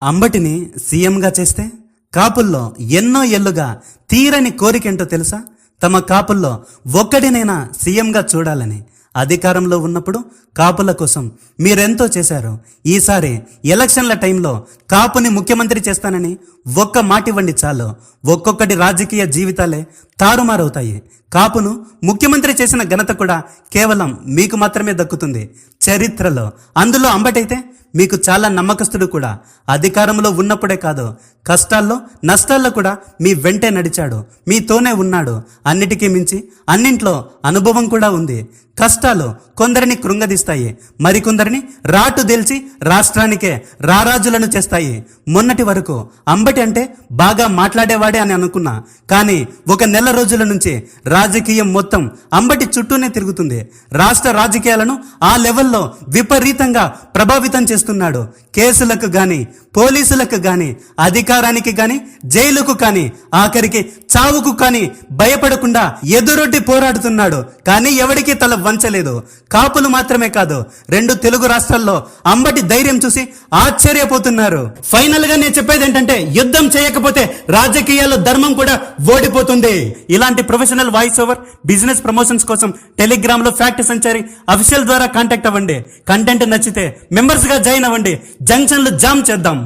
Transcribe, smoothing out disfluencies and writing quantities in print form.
అంబటిని సీఎంగా చేస్తే కాపుల్లో ఎన్నో ఏళ్లుగా తీరని కోరికేంటో తెలుసా? తమ కాపుల్లో ఒక్కడినైనా సీఎంగా చూడాలని. అధికారంలో ఉన్నప్పుడు కాపుల కోసం మీరెంతో చేశారు. ఈసారి ఎలక్షన్ల టైంలో కాపుని ముఖ్యమంత్రి చేస్తానని ఒక్క మాట ఇవ్వండి చాలు. ఒక్కొక్కటి రాజకీయ జీవితాలే తారుమారవుతాయి. కాపును ముఖ్యమంత్రి చేసిన ఘనత కూడా కేవలం మీకు మాత్రమే దక్కుతుంది చరిత్రలో. అందులో అంబటైతే మీకు చాలా నమ్మకస్తుడు కూడా. అధికారంలో ఉన్నప్పుడే కాదు, కష్టాల్లో నష్టాల్లో కూడా మీ వెంటే నడిచాడు, మీతోనే ఉన్నాడు. అన్నిటికీ మించి అన్నింట్లో అనుభవం కూడా ఉంది. కష్టాలు కొందరిని కృంగదీస్తాయి, మరికొందరిని రాటు దేల్చి రాష్ట్రానికే రారాజులను చేస్తాయి. మొన్నటి వరకు అంబటి అంటే బాగా మాట్లాడేవాడే అని అనుకున్నా, కానీ ఒక నెల రోజుల నుంచి రాజకీయం మొత్తం అంబటి చుట్టూనే తిరుగుతుంది. రాష్ట్ర రాజకీయాలను ఆ లెవెల్లో విపరీతంగా ప్రభావితం చేస్తున్నాడు. కేసులకు గాని, పోలీసులకు గాని, అధికారానికి గాని, జైలుకు కానీ, ఆఖరికి చావుకు కానీ భయపడకుండా ఎదురొడ్డి పోరాడుతున్నాడు. కానీ ఎవడికి తల వంచలేదు. కాపులు మాత్రమే కాదు, 2 తెలుగు రాష్ట్రాల్లో అంబటి ధైర్యం చూసి ఆశ్చర్యపోతున్నారు. ఫైనల్ గా నేను చెప్పేది ఏంటంటే, యుద్ధం చేయకపోతే రాజకీయాల్లో ధర్మం కూడా ఓడిపోతుంది. ఇలాంటి professional voice over business promotions కోసం టెలిగ్రామ్ లో ఫ్యాక్ట్ సంచారి అఫీషియల్ ద్వారా కాంటాక్ట్ అవ్వండి. కంటెంట్ నచ్చితే మెంబర్స్ గా జాయిన్ అవ్వండి. జంక్షన్లు జామ్ చేద్దాం.